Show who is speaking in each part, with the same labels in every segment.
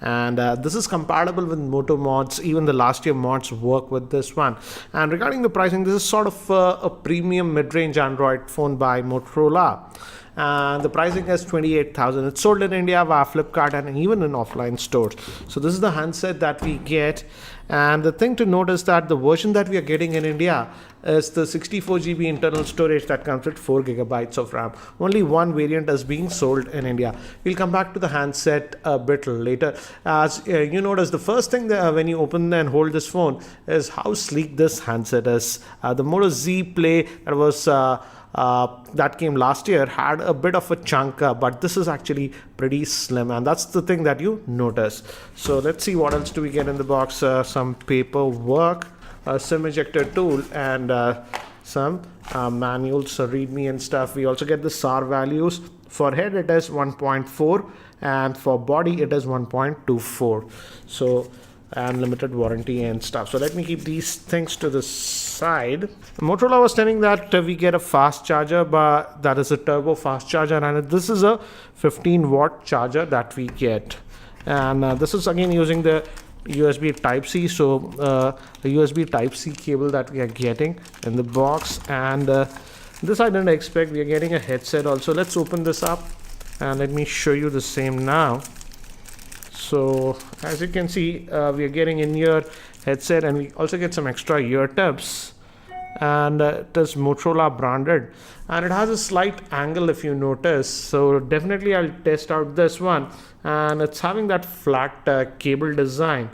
Speaker 1: And this is compatible with Moto mods. Even the last year mods work with this one. And regarding the pricing, this is sort of a premium mid-range Android phone by Motorola. And the pricing is 28,000. It's sold in India via Flipkart and even in offline stores. So this is the handset that we get. And the thing to note is that the version that we are getting in India is the 64 GB internal storage that comes with 4 GB of RAM. Only one variant is being sold in India. We'll come back to the handset a bit later. As you notice, the first thing that, when you open and hold this phone is how sleek this handset is. The Moto Z Play that was that came last year had a bit of a chunk, but this is actually pretty slim, and that's the thing that you notice. So let's see what else do we get in the box. Some paperwork, a SIM ejector tool, and some manuals, readme and stuff. We also get the SAR values. For head it is 1.4 and for body it is 1.24. So and limited warranty and stuff. So let me keep these things to the side. Motorola was telling that we get a fast charger, but that is a turbo fast charger, and this is a 15-watt charger that we get. And this is again using the USB Type-C. So the USB Type-C cable that we are getting in the box. And this I didn't expect. We are getting a headset also. Let's open this up and let me show you the same now. So as you can see, we are getting in-ear headset, and we also get some extra ear tips, and it is Motorola branded, and it has a slight angle if you notice. So definitely I'll test out this one, and it's having that flat cable design,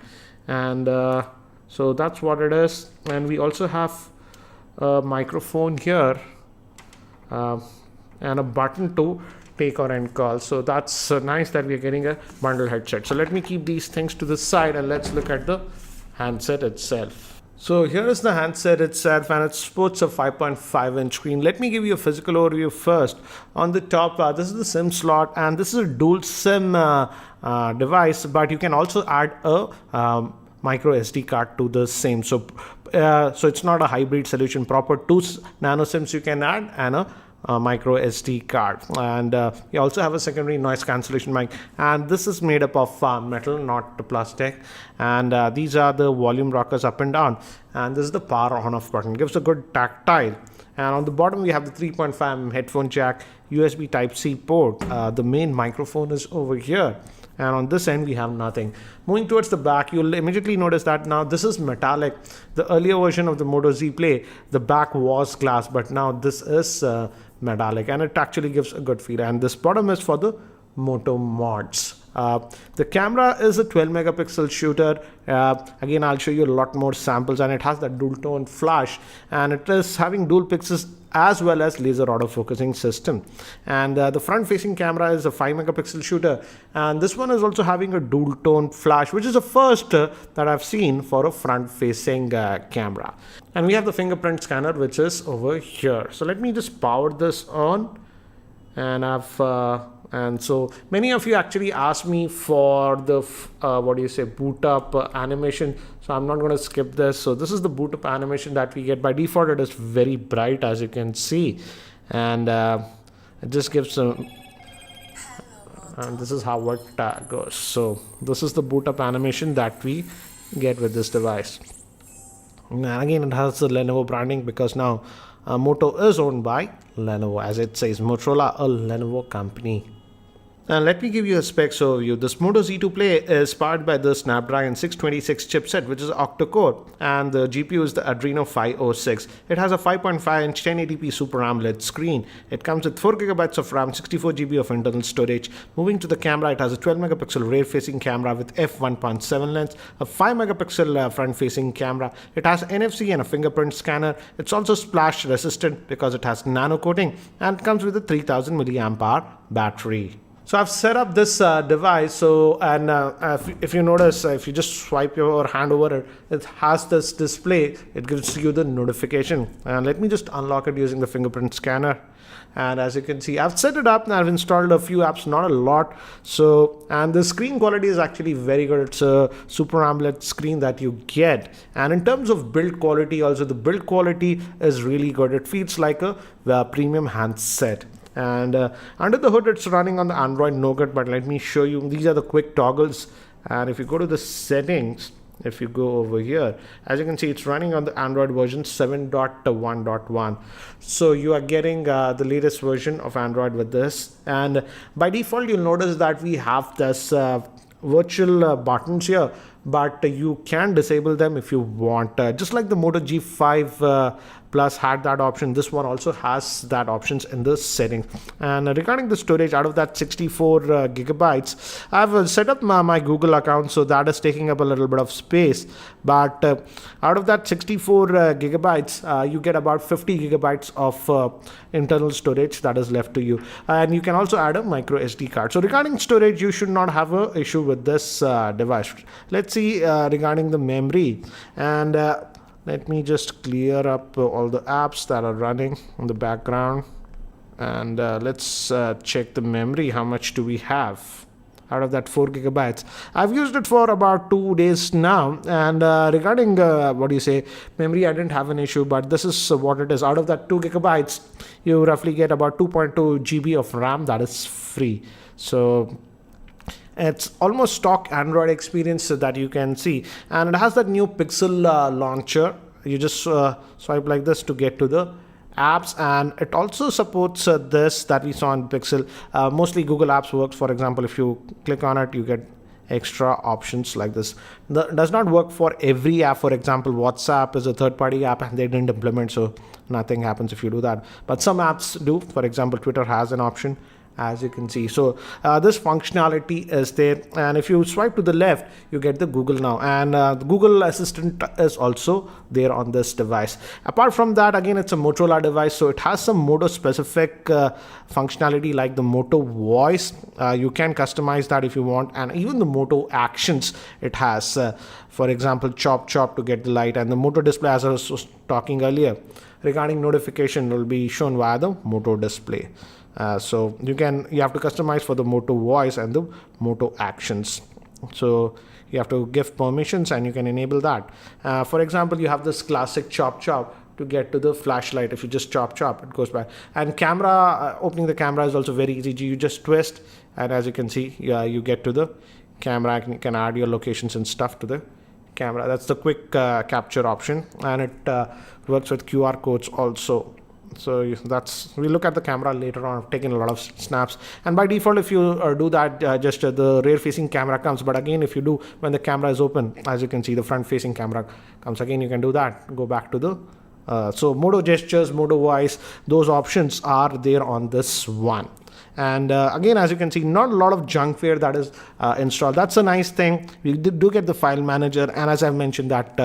Speaker 1: and so that's what it is. And we also have a microphone here and a button to take or end call. So that's nice that we are getting a bundle headset. So let me keep these things to the side and let's look at the handset itself. So here is the handset itself, and it sports a 5.5-inch screen. Let me give you a physical overview first. On the top, this is the SIM slot, and this is a dual SIM device, but you can also add a micro SD card to the same. So it's not a hybrid solution. Proper 2 nano SIMs you can add and a micro SD card. And we also have a secondary noise cancellation mic, and this is made up of metal, not plastic. And these are the volume rockers up and down, and this is the power on off button. It gives a good tactile. And on the bottom we have the 3.5mm headphone jack, USB Type-C port. The main microphone is over here, and on this end we have nothing. Moving towards the back, you'll immediately notice that now this is metallic. The earlier version of the Moto Z Play, the back was glass, but now this is metallic, and it actually gives a good feel. And this bottom is for the Moto mods. The camera is a 12 megapixel shooter. Again, I'll show you a lot more samples, and it has that dual tone flash, and it is having dual pixels as well as laser autofocusing system. And the front facing camera is a 5 megapixel shooter, and this one is also having a dual tone flash, which is a first that I've seen for a front facing camera. And we have the fingerprint scanner, which is over here. So let me just power this on, and and so many of you actually asked me for the boot up animation. So I'm not going to skip this. So this is the boot up animation that we get. By default it is very bright, as you can see, and it just gives and this is how it goes. So this is the boot up animation that we get with this device. And again, it has the Lenovo branding, because now Moto is owned by Lenovo, as it says Motorola, a Lenovo company. And let me give you a specs overview. This Moto Z2 Play is powered by the Snapdragon 626 chipset, which is octa-core, and the GPU is the Adreno 506. It has a 5.5-inch 1080p Super AMOLED screen. It comes with 4 GB of RAM, 64 GB of internal storage. Moving to the camera, it has a 12 megapixel rear-facing camera with f1.7 lens, a 5 megapixel front-facing camera. It has NFC and a fingerprint scanner. It's also splash resistant because it has nano coating, and comes with a 3000 mAh battery. So I've set up this device. So, and if you notice, if you just swipe your hand over it, it has this display. It gives you the notification. And let me just unlock it using the fingerprint scanner. And as you can see, I've set it up and I've installed a few apps, not a lot. So, and the screen quality is actually very good. It's a Super AMOLED screen that you get. And in terms of build quality, also the build quality is really good. It feels like a premium handset. And under the hood, it's running on the Android Nougat, but let me show you. These are the quick toggles, And if you go to the settings, if you go over here, as you can see, it's running on the Android version 7.1.1. so you are getting the latest version of Android with this. And by default, you'll notice that we have this virtual buttons here, but you can disable them if you want. Just like the Moto G5 Plus had that option, this one also has that options in the settings. And regarding the storage, out of that 64 gigabytes, I've set up my Google account, so that is taking up a little bit of space. But out of that 64 gigabytes, you get about 50 gigabytes of internal storage that is left to you. And you can also add a micro SD card. So regarding storage, you should not have an issue with this device. Let's see regarding the memory. And let me just clear up all the apps that are running in the background. And let's check the memory. How much do we have out of that 4 gigabytes? I've used it for about 2 days now. And regarding memory, I didn't have an issue, but this is what it is. Out of that 2 gigabytes, you roughly get about 2.2 GB of RAM that is free. So it's almost stock Android experience that you can see. And it has that new Pixel launcher. You just swipe like this to get to the apps, and it also supports this that we saw in Pixel. Mostly Google Apps works. For example, if you click on it, you get extra options like this. Does not work for every app. For example, WhatsApp is a third-party app and they didn't implement, so nothing happens if you do that. But some apps do. For example, Twitter has an option, as you can see. So this functionality is there, and if you swipe to the left, you get the Google Now, and the Google Assistant is also there on this device. Apart from that, again, it's a Motorola device, so it has some Moto specific functionality like the Moto Voice. You can customize that if you want, and even the Moto Actions it has. For example, chop to get the light, and the Moto display, as I was talking earlier, regarding notification will be shown via the Moto display. So you have to customize for the Moto Voice and the Moto Actions. So you have to give permissions and you can enable that. For example, you have this classic chop to get to the flashlight. If you just chop, it goes by. And camera, opening the camera is also very easy. You just twist, and as you can see, you get to the camera. You can add your locations and stuff to the camera. That's the quick capture option, and it works with QR codes also. So we look at the camera later on. I've taken a lot of snaps, and by default, if you do that, just the rear facing camera comes. But again, if you do when the camera is open, as you can see, the front facing camera comes. Again, you can do that, go back to the so Moto Gestures, Moto Voice, those options are there on this one. And again, as you can see, not a lot of junkware that is installed. That's a nice thing. We do get the file manager, and as I've mentioned, that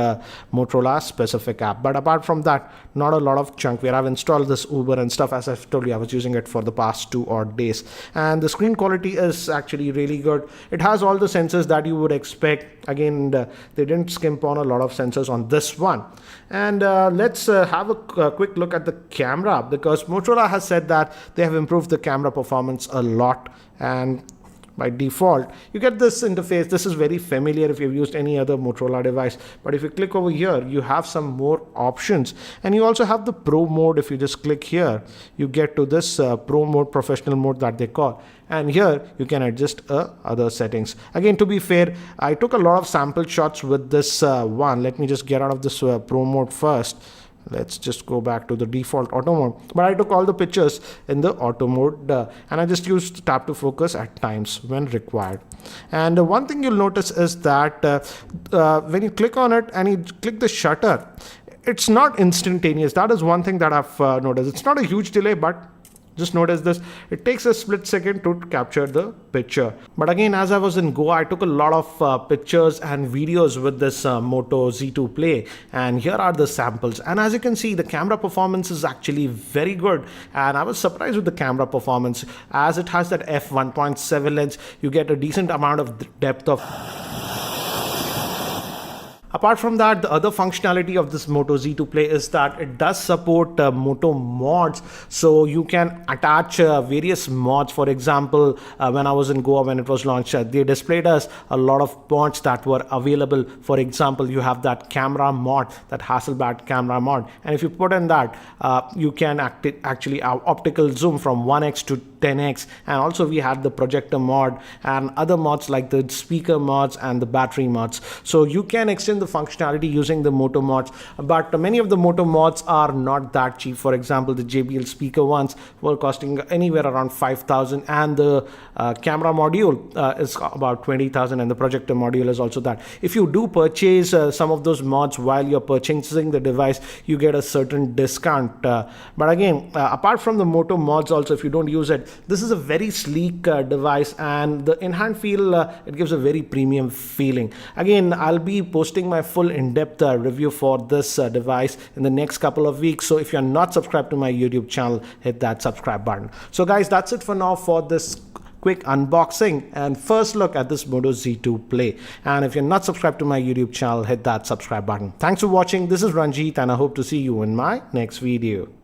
Speaker 1: Motorola specific app. But apart from that, not a lot of junkware. I've installed this Uber and stuff. As I've told you, I was using it for the past 2 odd days, and the screen quality is actually really good. It has all the sensors that you would expect. Again, they didn't skimp on a lot of sensors on this one. And let's have a quick look at the camera, because Motorola has said that they have improved the camera performance a lot, and by default you get this interface. This is very familiar if you've used any other Motorola device, but if you click over here, you have some more options, and you also have the Pro mode. If you just click here, you get to this Pro mode, professional mode that they call, and here you can adjust other settings. Again, to be fair, I took a lot of sample shots with this one. Let me just get out of this Pro mode first. Let's just go back to the default auto mode. But I took all the pictures in the auto mode, and I just used tap to focus at times when required. And one thing you'll notice is that when you click on it and you click the shutter, it's not instantaneous. That is one thing that I've noticed. It's not a huge delay, but just notice this. It takes a split second to capture the picture. But again, as I was in Goa, I took a lot of pictures and videos with this Moto Z2 Play, and here are the samples. And as you can see, the camera performance is actually very good, and I was surprised with the camera performance. As it has that f1.7 lens, you get a decent amount of depth of. Apart from that, the other functionality of this Moto Z2 Play is that it does support Moto mods. So you can attach various mods. For example, when I was in Goa, when it was launched, they displayed us a lot of mods that were available. For example, you have that camera mod, that Hasselblad camera mod. And if you put in that, you can actually optical zoom from 1x to 10x, and also we had the projector mod and other mods like the speaker mods and the battery mods. So you can extend the functionality using the Moto mods, but many of the Moto mods are not that cheap. For example, the JBL speaker ones were costing anywhere around 5,000, and the camera module is about 20,000, and the projector module is also that. If you do purchase some of those mods while you're purchasing the device, you get a certain discount. But again, apart from the Moto mods also, if you don't use it, this is a very sleek device, and the in-hand feel, it gives a very premium feeling. Again, I'll be posting my full in-depth review for this device in the next couple of weeks. So if you're not subscribed to my YouTube channel, hit that subscribe button. So guys, that's it for now for this quick unboxing and first look at this Moto Z2 Play. And if you're not subscribed to my YouTube channel, hit that subscribe button. Thanks for watching. This is Ranjit, and I hope to see you in my next video.